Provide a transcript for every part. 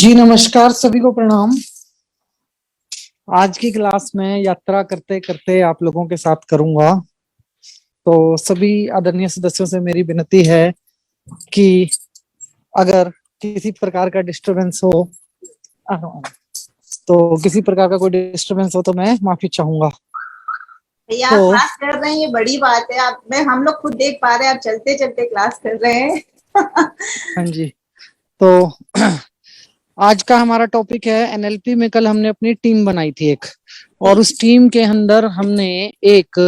जी नमस्कार, सभी को प्रणाम। आज की क्लास में यात्रा करते करते आप लोगों के साथ करूंगा। तो सभी आदरणीय सदस्यों से मेरी विनती है कि अगर किसी प्रकार का डिस्टरबेंस हो तो किसी प्रकार का कोई डिस्टरबेंस हो तो मैं माफी चाहूंगा। भैया तो आप क्लास कर रहे हैं, ये बड़ी बात है। आप मैं हम लोग खुद देख पा रहे हैं, आप चलते चलते क्लास कर रहे हैं। हाँ जी। तो आज का हमारा टॉपिक है एनएलपी में। कल हमने अपनी टीम बनाई थी एक, और उस टीम के अंदर हमने एक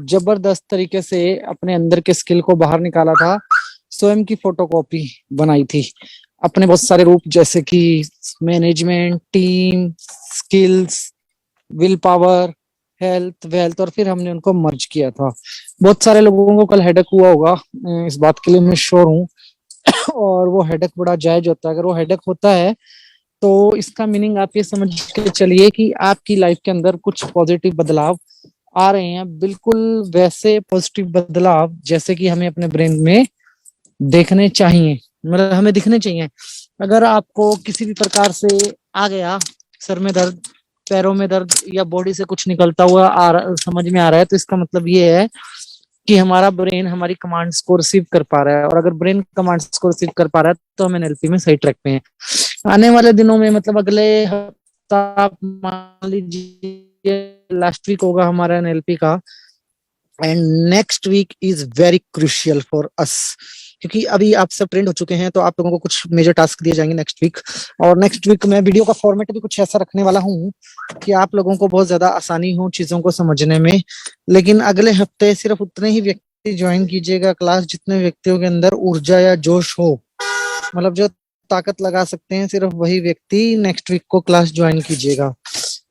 जबरदस्त तरीके से अपने अंदर के स्किल को बाहर निकाला था। स्वयं की फोटोकॉपी बनाई थी अपने बहुत सारे रूप, जैसे कि management, team, skills, will power, health, wealth, और फिर हमने उनको मर्ज किया था। बहुत सारे लोगों को कल हेडेक हुआ होगा, इस बात के लिए मैं श्योर हूँ। और वो हेडेक बड़ा जायज होता है। अगर वो हेडेक होता है तो इसका मीनिंग आप ये समझ के चलिए कि आपकी लाइफ के अंदर कुछ पॉजिटिव बदलाव आ रहे हैं। बिल्कुल वैसे पॉजिटिव बदलाव जैसे कि हमें अपने ब्रेन में देखने चाहिए, मतलब हमें दिखने चाहिए। अगर आपको किसी भी प्रकार से आ गया, सर में दर्द, पैरों में दर्द, या बॉडी से कुछ निकलता हुआ समझ में आ रहा है, तो इसका मतलब ये है कि हमारा ब्रेन हमारी कमांड्स को रिसीव कर पा रहा है। और अगर ब्रेन कमांड्स को रिसीव कर पा रहा है तो हम एनएलपी में सही ट्रैक पे हैं। आने वाले दिनों में, मतलब अगले हफ्ता, आप मान लीजिए लास्ट वीक होगा हमारा एनएलपी का, and next week is very crucial for us, क्योंकि अभी आप सब ट्रेंड हो चुके हैं। तो आप लोगों को कुछ मेजर टास्क दिए जाएंगे नेक्स्ट वीक। और नेक्स्ट वीक में वीडियो का फॉर्मेट भी कुछ ऐसा रखने वाला हूँ कि आप लोगों को बहुत ज्यादा आसानी हो चीजों को समझने में। लेकिन अगले हफ्ते सिर्फ उतने ही व्यक्ति ज्वाइन कीजिएगा क्लास जितने व्यक्तियों के अंदर ऊर्जा या जोश हो, मतलब जो ताकत लगा सकते हैं, सिर्फ वही व्यक्ति नेक्स्ट वीक को क्लास ज्वाइन कीजिएगा।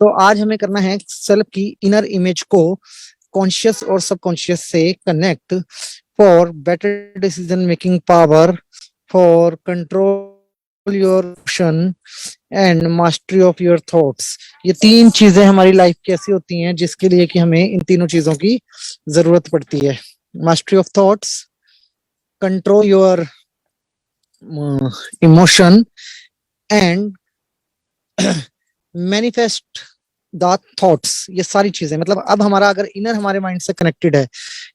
तो आज हमें करना है सेल्फ की इनर इमेज को कॉन्शियस और सबकॉन्शियस से connect, for better decision making power, for control your emotion and mastery of your thoughts. ये तीन चीजें हमारी लाइफ की ऐसी होती हैं जिसके लिए कि हमें इन तीनों चीजों की जरूरत पड़ती है। Mastery of thoughts, control your emotion, and manifest the thoughts. ये सारी चीजें, मतलब अब हमारा अगर इनर हमारे माइंड से कनेक्टेड है,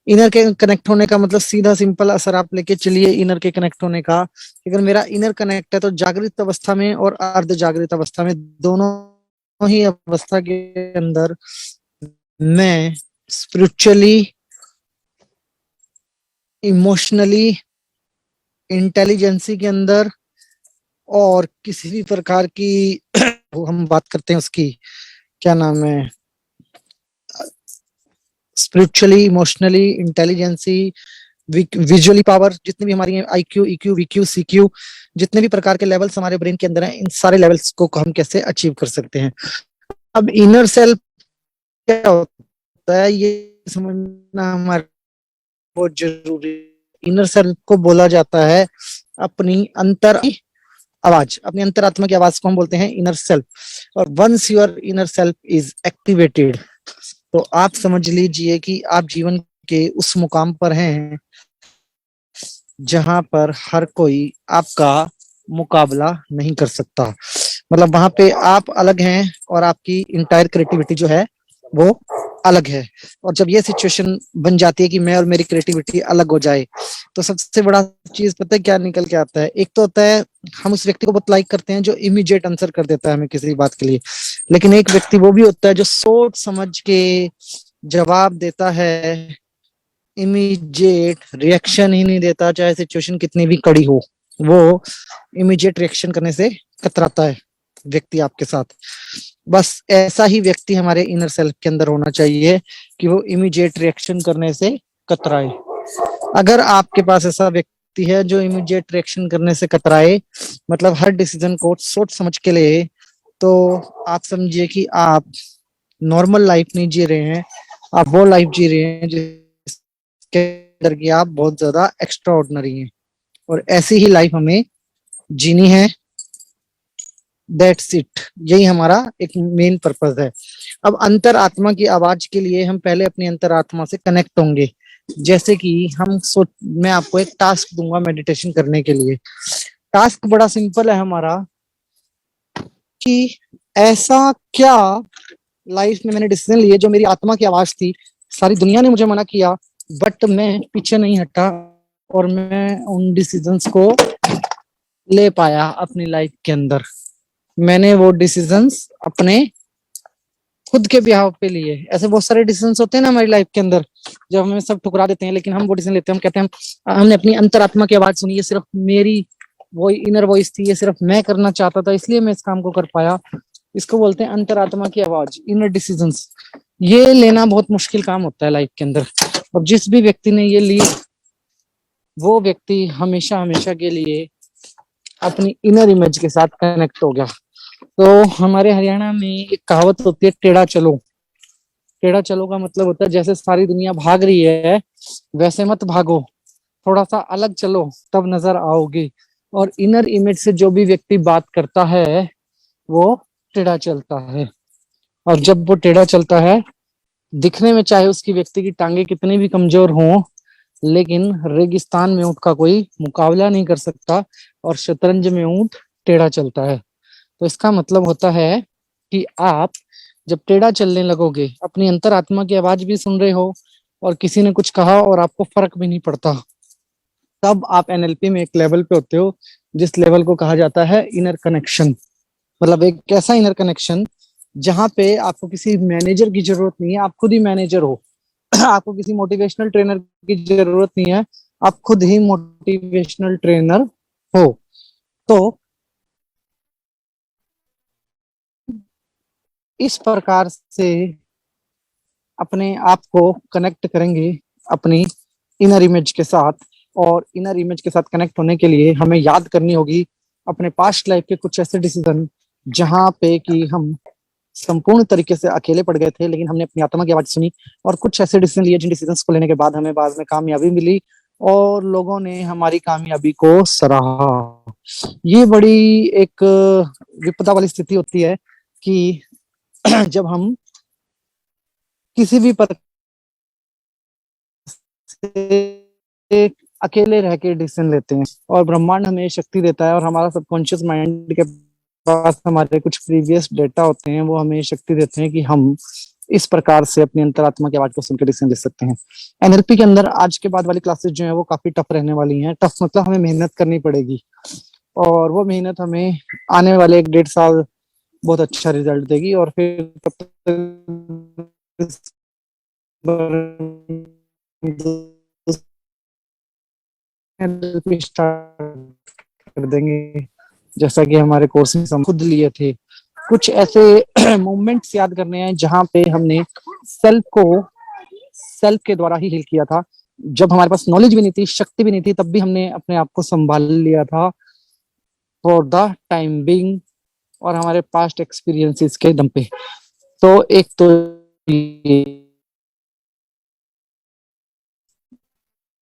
इनर के कनेक्ट होने का मतलब सीधा सिंपल असर आप लेके चलिए इनर के कनेक्ट होने का। अगर मेरा इनर कनेक्ट है तो जागृत अवस्था में और अर्ध जागृत अवस्था में, दोनों ही अवस्था के अंदर मैं स्पिरिचुअली, इमोशनली, इंटेलिजेंसी के अंदर, और किसी भी प्रकार की हम बात करते हैं उसकी क्या नाम है, spiritually, emotionally, intelligency, visually power, जितनी भी हमारी आईक्यू, ईक्यू, वीक्यू, सीक्यू, जितने भी प्रकार के लेवल्स हमारे ब्रेन के अंदर हैं, इन सारे लेवल्स को हम कैसे अचीव कर सकते हैं। अब इनर सेल्फ क्या होता है ये समझना हमारे बहुत जरूरी है। इनर सेल्फ को बोला जाता है अपनी अंतर आवाज, अपनी अंतरात्मा की आवाज को हम बोलते हैं इनर सेल्फ। और once your inner self is activated, तो आप समझ लीजिए कि आप जीवन के उस मुकाम पर हैं जहां पर हर कोई आपका मुकाबला नहीं कर सकता। मतलब वहां पे आप अलग हैं और आपकी इंटायर क्रिएटिविटी जो है वो अलग है। और जब ये सिचुएशन बन जाती है कि मैं और मेरी क्रिएटिविटी अलग हो जाए, तो सबसे बड़ा चीज पता है क्या निकल के आता है? एक तो होता है हम उस व्यक्ति को बहुत लाइक करते हैं जो इमीडिएट आंसर कर देता है हमें किसी बात के लिए, लेकिन एक व्यक्ति वो भी होता है जो सोच समझ के जवाब देता है, इमीडिएट रिएक्शन ही नहीं देता, चाहे सिचुएशन कितनी भी कड़ी हो। वो इमीडिएट रिएक्शन करने से कतराता है व्यक्ति आपके साथ। बस ऐसा ही व्यक्ति हमारे इनर सेल्फ के अंदर होना चाहिए कि वो इमीडिएट रिएक्शन करने से कतराए। अगर आपके पास ऐसा व्यक्ति है जो इमीडिएट रिएक्शन करने से कतराए, मतलब हर डिसीजन को सोच समझ के ले, तो आप समझिए कि आप नॉर्मल लाइफ नहीं जी रहे हैं, आप वो लाइफ जी रहे हैं जिसके अंदर की आप बहुत ज्यादा एक्स्ट्रा ऑर्डिनरी हैं। और ऐसी ही लाइफ हमें जीनी है। दैट्स इट, यही हमारा एक मेन पर्पस है। अब अंतर आत्मा की आवाज के लिए हम पहले अपनी अंतर आत्मा से कनेक्ट होंगे। जैसे कि मैं आपको एक टास्क दूंगा मेडिटेशन करने के लिए। टास्क बड़ा सिंपल है हमारा कि ऐसा क्या लाइफ में मैंने डिसीजन लिए जो मेरी आत्मा की आवाज थी, सारी दुनिया ने मुझे मना किया, बट मैं पीछे नहीं हटा और मैं उन डिसीजंस को ले पाया अपनी लाइफ के अंदर। मैंने वो डिसीजंस अपने खुद के बिहाव पे लिए। ऐसे बहुत सारे डिसीजंस होते हैं ना हमारी लाइफ के अंदर, जब हमें सब ठुकरा देते हैं, लेकिन हम वो डिसीजन लेते हैं। हम कहते हैं हमने अपनी अंतरात्मा की आवाज सुनी, ये सिर्फ मेरी वो इनर वॉइस थी, ये सिर्फ मैं करना चाहता था, इसलिए मैं इस काम को कर पाया। इसको बोलते हैं अंतरात्मा की आवाज, इनर डिसीजंस। ये लेना बहुत मुश्किल काम होता है लाइफ के अंदर। और जिस भी व्यक्ति ने ये ली, वो व्यक्ति हमेशा हमेशा के लिए अपनी इनर इमेज के साथ कनेक्ट हो गया। तो हमारे हरियाणा में एक कहावत होती है, टेढ़ा चलो। टेढ़ा चलो का मतलब होता है जैसे सारी दुनिया भाग रही है वैसे मत भागो, थोड़ा सा अलग चलो, तब नजर आओगे। और इनर इमेज से जो भी व्यक्ति बात करता है वो टेढ़ा चलता है। और जब वो टेढ़ा चलता है, दिखने में चाहे उसकी व्यक्ति की टांगे कितनी भी कमजोर हों, लेकिन रेगिस्तान में ऊंट का कोई मुकाबला नहीं कर सकता, और शतरंज में ऊंट टेढ़ा चलता है। तो इसका मतलब होता है कि आप जब टेढ़ा चलने लगोगे, अपनी अंतरात्मा की आवाज भी सुन रहे हो और किसी ने कुछ कहा और आपको फर्क भी नहीं पड़ता, तब आप एनएलपी में एक लेवल पे होते हो जिस लेवल को कहा जाता है इनर कनेक्शन। मतलब एक ऐसा इनर कनेक्शन जहां पे आपको किसी मैनेजर की जरूरत नहीं है, आप खुद ही मैनेजर हो। आपको किसी मोटिवेशनल ट्रेनर की जरूरत नहीं है, आप खुद ही मोटिवेशनल ट्रेनर हो। तो इस प्रकार से अपने आप को कनेक्ट करेंगे अपनी इनर इमेज के साथ। और इनर इमेज के साथ कनेक्ट होने के लिए हमें याद करनी होगी अपने पास्ट लाइफ के कुछ ऐसे डिसीजन जहां पे कि हम संपूर्ण तरीके से अकेले पड़ गए थे, लेकिन हमने अपनी आत्मा की आवाज सुनी और कुछ ऐसे डिसीजन लिए जिन डिसीजंस को लेने के बाद हमें बाद में कामयाबी मिली और लोगों ने हमारी कामयाबी को सराहा। ये बड़ी एक विपदा वाली स्थिति होती है कि जब हम किसी भी प्रकार से अकेले रह के डिसीजन लेते हैं, और ब्रह्मांड हमें ये शक्ति देता है और हमारा सबकॉन्शियस माइंड के पास हमारे कुछ प्रीवियस डेटा होते हैं, वो हमें ये शक्ति देते हैं कि हम इस प्रकार से अपनी अंतरात्मा की आवाज को सुनकर डिसीजन ले सकते हैं। एनएलपी के अंदर आज के बाद वाली क्लासेस जो है वो काफी टफ रहने वाली हैं। टफ मतलब हमें मेहनत करनी पड़ेगी, और वो मेहनत हमें आने वाले 1-1.5 साल बहुत अच्छा रिजल्ट देगी। और फिर तब तक स्टार्ट कर देंगे, जैसा कि हमारे कोर्स में हम खुद लिए थे। कुछ ऐसे मोमेंट्स याद करने हैं जहां पे हमने सेल्फ को सेल्फ के द्वारा ही हील किया था, जब हमारे पास नॉलेज भी नहीं थी, शक्ति भी नहीं थी, तब भी हमने अपने आप को संभाल लिया था फॉर द टाइम बिंग और हमारे पास्ट एक्सपीरियंसेस के दम पे। तो एक तो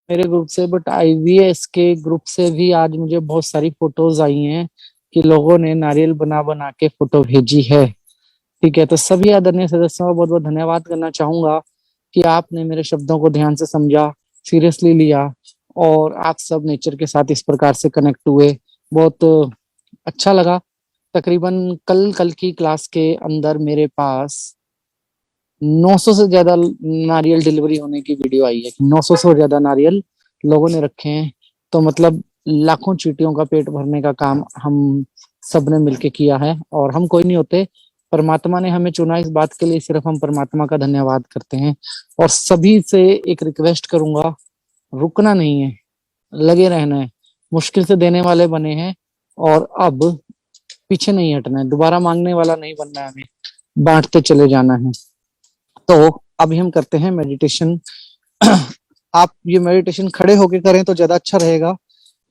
मेरे ग्रुप से, बट आईवीएस के ग्रुप से भी आज मुझे बहुत सारी फोटोज आई हैं कि लोगों ने नारियल बना बना के फोटो भेजी है। ठीक है, तो सभी आदरणीय सदस्यों का बहुत बहुत धन्यवाद करना चाहूंगा कि आपने मेरे शब्दों को ध्यान से समझा, सीरियसली लिया, और आप सब नेचर के साथ इस प्रकार से कनेक्ट हुए। बहुत अच्छा लगा। तकरीबन कल कल की क्लास के अंदर मेरे पास 900 से ज्यादा नारियल डिलीवरी होने की वीडियो आई है। 900 से ज्यादा नारियल लोगों ने रखे हैं। तो मतलब लाखों चींटियों का पेट भरने का काम हम सब ने मिलके किया है, और हम कोई नहीं होते, परमात्मा ने हमें चुना इस बात के लिए। सिर्फ हम परमात्मा का धन्यवाद करते हैं। और सभी से एक रिक्वेस्ट करूंगा, रुकना नहीं है, लगे रहना है। मुश्किल से देने वाले बने हैं और अब पीछे नहीं हटना है, दोबारा मांगने वाला नहीं बनना है, हमें बांटते चले जाना है। तो अभी हम करते हैं मेडिटेशन। आप ये मेडिटेशन खड़े होके करें तो ज्यादा अच्छा रहेगा।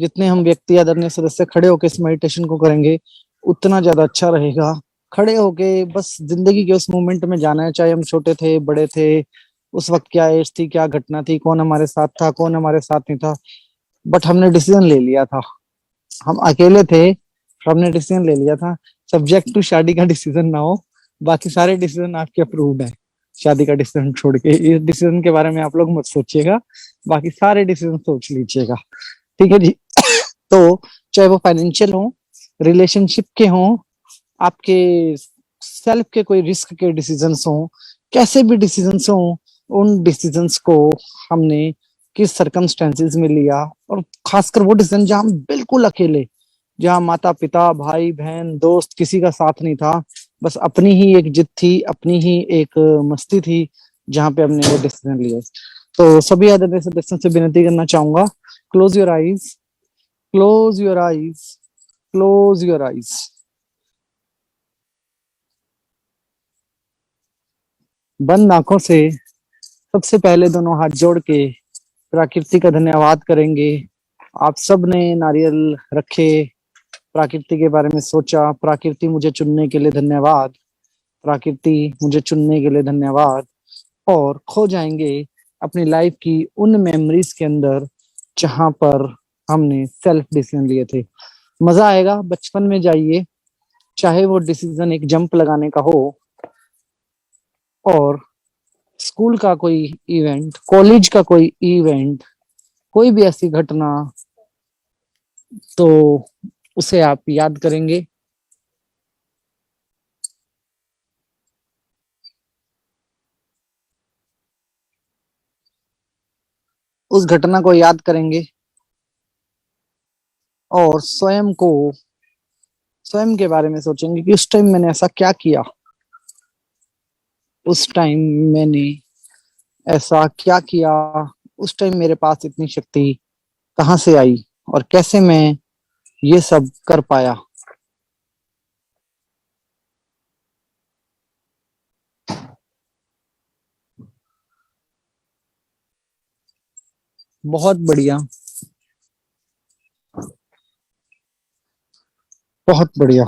जितने हम व्यक्ति आदरणीय सदस्य खड़े होके इस मेडिटेशन को करेंगे उतना ज्यादा अच्छा रहेगा। खड़े होके बस जिंदगी के उस मोमेंट में जाना है, चाहे हम छोटे थे बड़े थे, उस वक्त क्या एज थी, क्या घटना थी, कौन हमारे साथ था, कौन हमारे साथ नहीं था, बट हमने डिसीजन ले लिया था। हम अकेले थे, हमने डिसीजन ले लिया था। सब्जेक्ट टू शादी का डिसीजन ना हो, बाकी सारे डिसीजन आपके अप्रूव्ड है। शादी का डिसीजन छोड़ के इस डिसीजन के बारे में आप लोग मत सोचिएगा, बाकी सारे डिसीजन सोच लीजिएगा। ठीक है जी। तो चाहे वो फाइनेंशियल हो, रिलेशनशिप के हों, आपके सेल्फ के कोई रिस्क के डिसीजंस हों, कैसे भी डिसीजंस हों, उन डिसीजंस को हमने किस सरकमस्टेंसेस में लिया, और खासकर वो डिसीजन जहां हम बिल्कुल अकेले, जहां माता पिता भाई बहन दोस्त किसी का साथ नहीं था, बस अपनी ही एक जिद थी, अपनी ही एक मस्ती थी, जहां पे हमने वो डिसीजन लिए। तो सभी आदरणीय सदस्यों से विनती करना चाहूंगा, close your eyes, close your eyes, close your eyes. बंद आंखों से सबसे पहले दोनों हाथ जोड़ के प्रकृति का धन्यवाद करेंगे। आप सब ने नारियल रखे, प्रकृति के बारे में सोचा, प्रकृति मुझे चुनने के लिए धन्यवाद, प्रकृति मुझे चुनने के लिए धन्यवाद। और खो जाएंगे अपनी लाइफ की उन मेमोरीज के अंदर जहां पर हमने सेल्फ डिसीजन लिए थे। मजा आएगा, बचपन में जाइए, चाहे वो डिसीजन एक जंप लगाने का हो, और स्कूल का कोई इवेंट, कॉलेज का कोई इवेंट, कोई भी ऐसी घटना, तो उसे आप याद करेंगे। उस घटना को याद करेंगे और स्वयं के बारे में सोचेंगे कि उस टाइम मैंने ऐसा क्या किया, उस टाइम मैंने ऐसा क्या किया, उस टाइम मेरे पास इतनी शक्ति कहाँ से आई, और कैसे मैं ये सब कर पाया। बहुत बढ़िया, बहुत बढ़िया।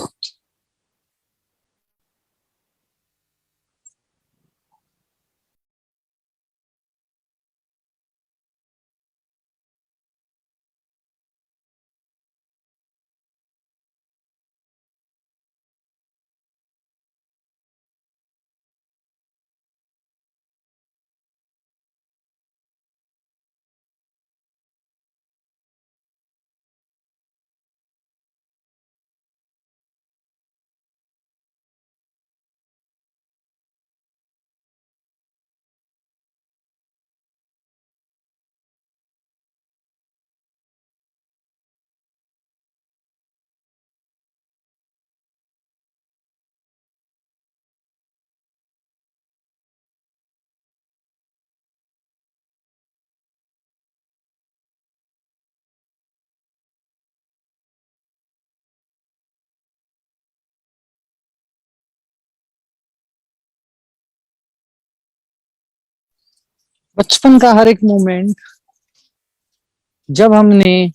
बचपन का हर एक मोमेंट, जब हमने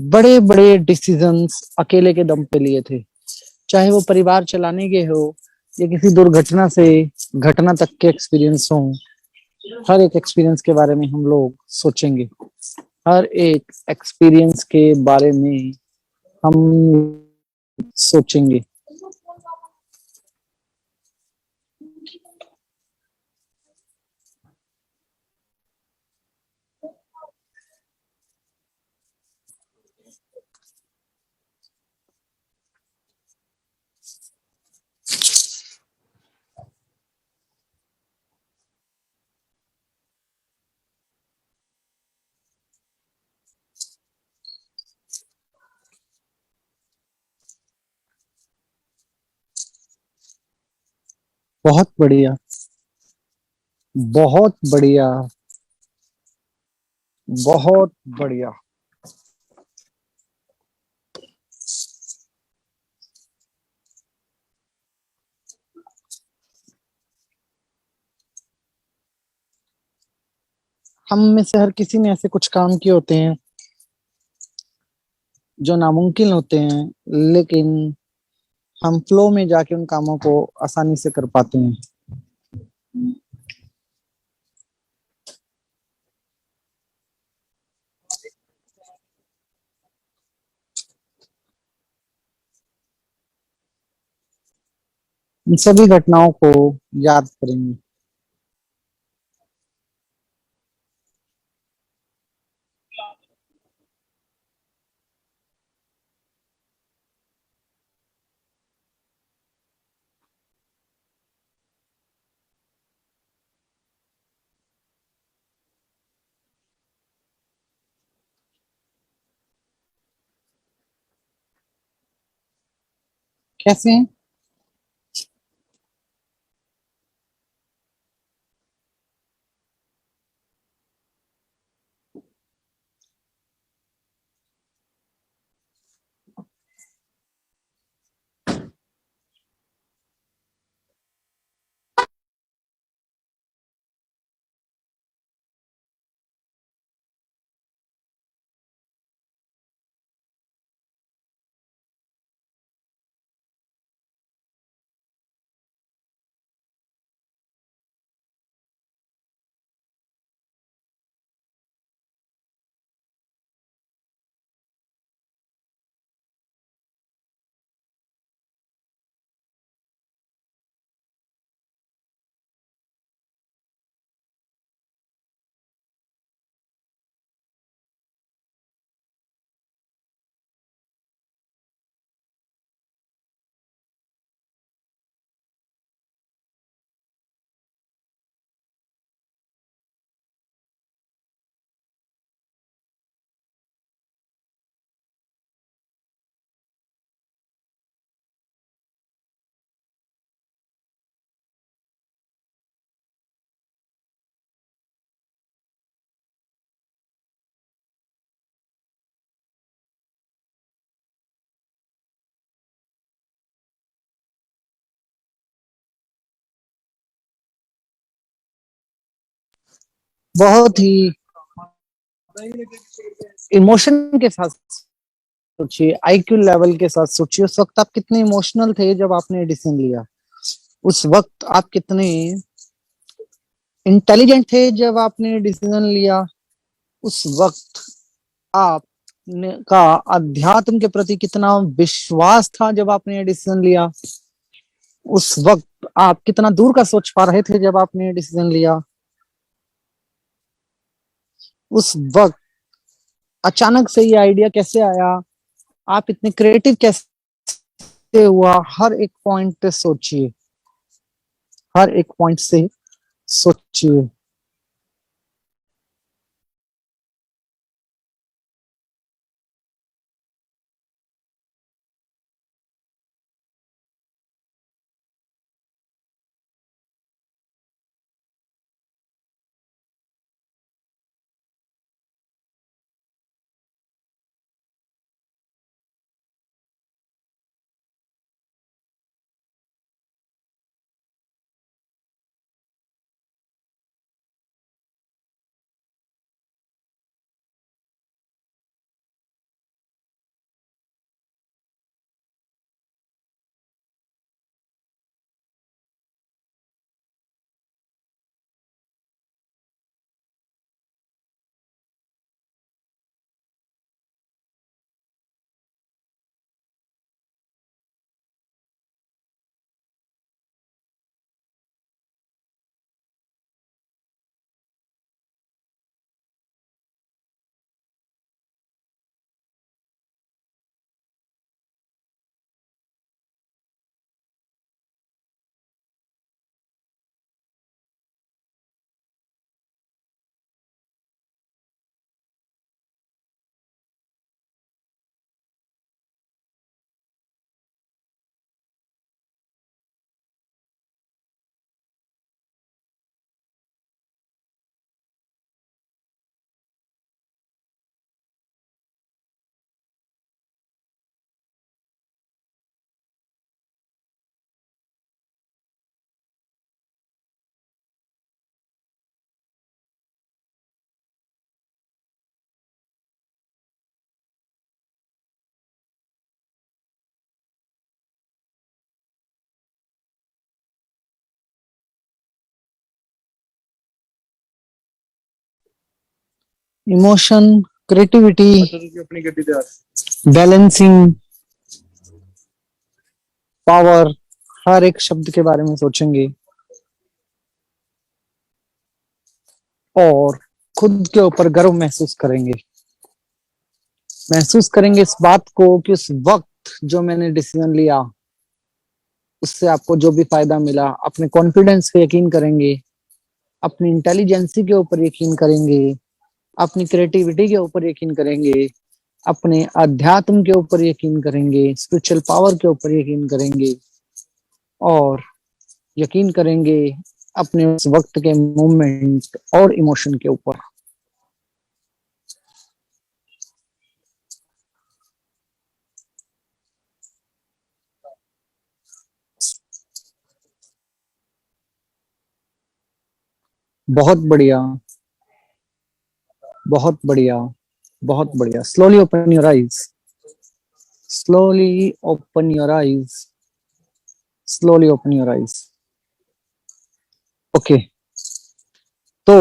बड़े बड़े डिसीजंस अकेले के दम पे लिए थे, चाहे वो परिवार चलाने के हो या किसी दुर्घटना से घटना तक के एक्सपीरियंस हो, हर एक एक्सपीरियंस के बारे में हम लोग सोचेंगे। हर एक एक्सपीरियंस के बारे में हम सोचेंगे। बहुत बढ़िया, बहुत बढ़िया, बहुत बढ़िया। हम में से हर किसी ने ऐसे कुछ काम किए होते हैं जो नामुमकिन होते हैं, लेकिन हम फ्लो में जाके उन कामों को आसानी से कर पाते हैं। इन सभी घटनाओं को याद करेंगे। कैसे हैं? बहुत ही इमोशन के साथ सोचिए, आईक्यू लेवल के साथ सोचिए, उस वक्त आप कितने इमोशनल थे जब आपने डिसीजन लिया। उस वक्त आप कितने इंटेलिजेंट थे जब आपने डिसीजन लिया। उस वक्त आप का अध्यात्म के प्रति कितना विश्वास था जब आपने ये डिसीजन लिया। उस वक्त आप कितना दूर का सोच पा रहे थे जब आपने ये डिसीजन लिया। उस वक्त अचानक से ये आइडिया कैसे आया, आप इतने क्रिएटिव कैसे हुआ, हर एक पॉइंट पे सोचिए, हर एक पॉइंट से सोचिए। इमोशन, क्रिएटिविटी, बैलेंसिंग, पावर, हर एक शब्द के बारे में सोचेंगे और खुद के ऊपर गर्व महसूस करेंगे। महसूस करेंगे इस बात को कि उस वक्त जो मैंने डिसीजन लिया उससे आपको जो भी फायदा मिला, अपने कॉन्फिडेंस पे यकीन करेंगे, अपनी इंटेलिजेंसी के ऊपर यकीन करेंगे, अपनी क्रिएटिविटी के ऊपर यकीन करेंगे अपने अध्यात्म के ऊपर यकीन करेंगे, स्पिरिचुअल पावर के ऊपर यकीन करेंगे और यकीन करेंगे अपने उस वक्त के मूवमेंट और इमोशन के ऊपर। बहुत बढ़िया, बहुत बढ़िया, बहुत बढ़िया। Slowly open your eyes, slowly open your eyes, slowly open your eyes. Okay, तो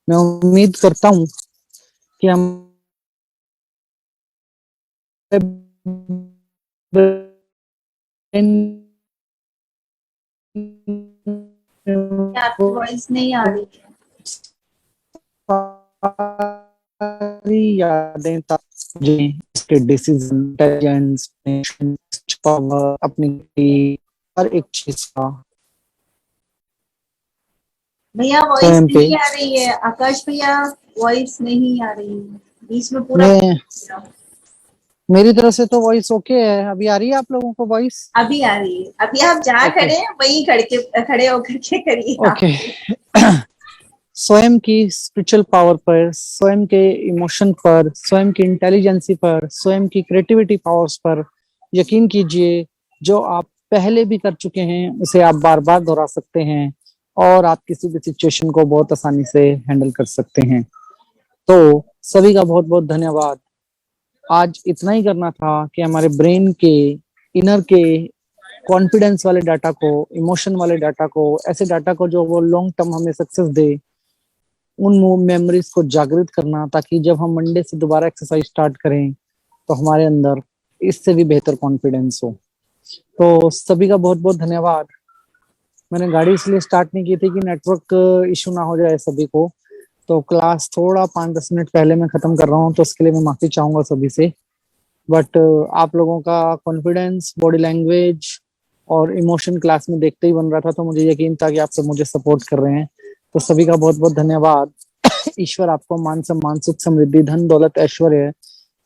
मैं उम्मीद करता हूं कि हम आपकी वॉइस नहीं आ रही है। सारी यादें इसके डिसीजन, इंटेलिजेंस, पावर, अपनी हर एक चीज का भैया वॉइस स्वयं पे नहीं आ रही है। आकाश भैया वॉइस नहीं आ रही है, बीच में पूरा मैं मेरी तरफ से तो वॉइस ओके है। अभी आ रही है आप लोगों को वॉइस? अभी आ रही है। अभी आप जहाँ ओके खड़े हैं वहीं खड़े होकर के करिए आप। ओके। स्वयं की स्पिरिचुअल पावर पर, स्वयं के इमोशन पर, स्वयं की इंटेलिजेंसी पर, स्वयं की क्रिएटिविटी पावर्स पर यकीन कीजिए। जो आप पहले भी कर चुके हैं उसे आप बार बार दोहरा सकते हैं और आप किसी भी सिचुएशन को बहुत आसानी से हैंडल कर सकते हैं। तो सभी का बहुत बहुत धन्यवाद। आज इतना ही करना था कि हमारे ब्रेन के इनर के कॉन्फिडेंस वाले डाटा को, इमोशन वाले डाटा को, ऐसे डाटा को जो वो लॉन्ग टर्म हमें सक्सेस दे, उन मेमोरीज को जागृत करना, ताकि जब हम मंडे से दोबारा एक्सरसाइज स्टार्ट करें तो हमारे अंदर इससे भी बेहतर कॉन्फिडेंस हो। तो सभी का बहुत बहुत धन्यवाद। मैंने गाड़ी इसलिए स्टार्ट नहीं की थी कि नेटवर्क इशू ना हो जाए सभी को। तो क्लास थोड़ा 5-10 मिनट पहले मैं खत्म कर रहा हूँ, तो उसके लिए मैं माफी चाहूंगा सभी से। बट आप लोगों का कॉन्फिडेंस, बॉडी लैंग्वेज और इमोशन क्लास में देखते ही बन रहा था, तो मुझे यकीन था कि आप सब मुझे सपोर्ट कर रहे हैं। तो सभी का बहुत बहुत धन्यवाद। ईश्वर आपको मान सम्मान, सुख समृद्धि, धन दौलत, ऐश्वर्य,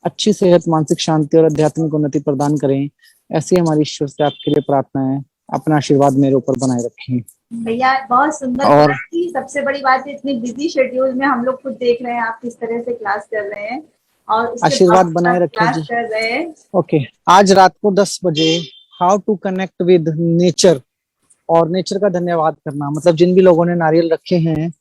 अच्छी सेहत, मानसिक शांति और आध्यात्मिक उन्नति प्रदान करें। ऐसी हमारी ईश्वर से आपके लिए प्रार्थना है। अपना आशीर्वाद मेरे ऊपर बनाए रखें। भैया बहुत सुंदर और क्लास थी। सबसे बड़ी बात है इतनी बिजी शेड्यूल में हम लोग खुद देख रहे हैं आप किस तरह से क्लास कर रहे हैं और उसके आशीर्वाद बाद बनाए रखें क्लास जी। कर रहे हैं। ओके, आज रात को 10 बजे how to connect with nature, और नेचर का धन्यवाद करना, मतलब जिन भी लोगों ने नारियल रखे हैं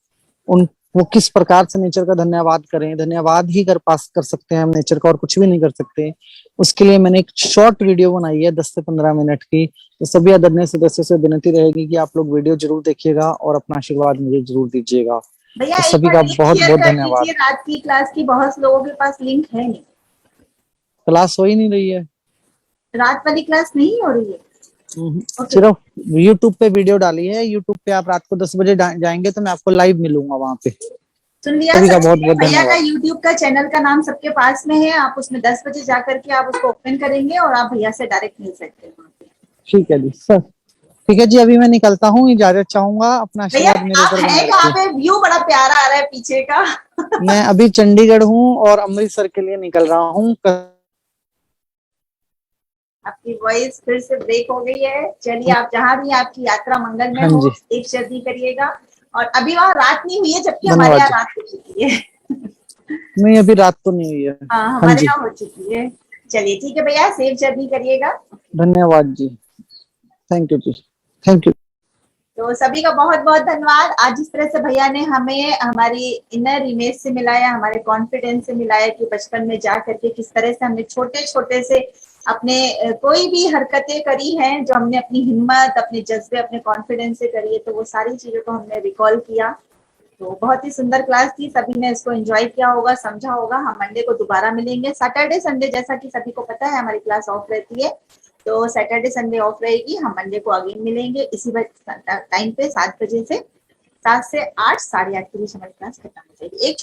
उन वो किस प्रकार से नेचर का धन्यवाद करें। धन्यवाद ही कर सकते हैं हम नेचर का, और कुछ भी नहीं कर सकते। उसके लिए मैंने एक शॉर्ट वीडियो बनाई है 10 से 15 मिनट की। तो सभी आदरणीय सदस्यों से विनती रहेगी कि आप लोग वीडियो जरूर देखिएगा और अपना आशीर्वाद मुझे जरूर दीजिएगा। भैया तो एक सभी बार का लिंक बहुत शेयर बहुत कर धन्यवाद। दीजिए रात की क्लास की। बहुत लोगों के पास लिंक है नहीं। क्लास हो ही नहीं रही है, रात वाली क्लास नहीं हो रही है। ओके सिर्फ यूट्यूब पे वीडियो डाली है। यूट्यूब पे आप रात को 10 बजे जाएंगे तो मैं आपको लाइव मिलूंगा वहां पे। सुन लिया सभी का बहुत सबने। बहुत भैया का धन्यवाद। यूट्यूब का चैनल का नाम सबके पास में है। आप उसमें 10 बजे जाकर के आप उसको ओपन करेंगे और आप भैया से डायरेक्ट मिल सकते हैं वहाँ पे। ठीक है जी सर। ठीक है जी, अभी मैं निकलता हूँ, इजाजत चाहूंगा। अपना भैया आशीर्वाद मेरे आप ऊपर हैं बनाए कहाँ रखिए। पे? व्यू बड़ा प्यारा आ रहा है पीछे का। मैं अभी चंडीगढ़ हूँ और अमृतसर के लिए निकल रहा हूँ। आपकी वॉइस फिर से ब्रेक हो गई है। चलिए आप जहाँ भी आपकी यात्रा मंगलमय हाँ हो, जी, एक जल्दी करिएगा। और अभी वहाँ रात नहीं हुई है जबकि हमारे धन्यवाद यहाँ जी। रात हो चुकी है। नहीं, अभी रात तो नहीं हुई है। हाँ हाँ हमारे जी, यहाँ हो चुकी है। चलिए ठीक है भैया, सेफ जर्नी करिएगा। धन्यवाद जी। Thank you ji, thank you. तो सभी का बहुत बहुत धन्यवाद। आज जिस तरह से भैया ने हमें हमारी इनर इमेज से मिलाया, हमारे कॉन्फिडेंस से मिलाया कि बचपन में जा करके किस तरह से हमने छोटे छोटे से अपने कोई भी हरकतें करी हैं जो हमने अपनी हिम्मत, अपने जज्बे, अपने कॉन्फिडेंस से करी है। तो वो सारी चीजों को हमने रिकॉल किया। तो बहुत ही सुंदर क्लास थी। सभी ने इसको एंजॉय किया होगा, समझा होगा। हम मंडे को दोबारा मिलेंगे। सैटरडे संडे जैसा कि सभी को पता है हमारी क्लास ऑफ रहती है। तो सैटरडे संडे ऑफ रहेगी। हम मंडे को अगेन मिलेंगे इसी टाइम पे 7 बजे से 7 से 8, 8:30 के बीच हमारी क्लास खत्म हो जाएगी। एक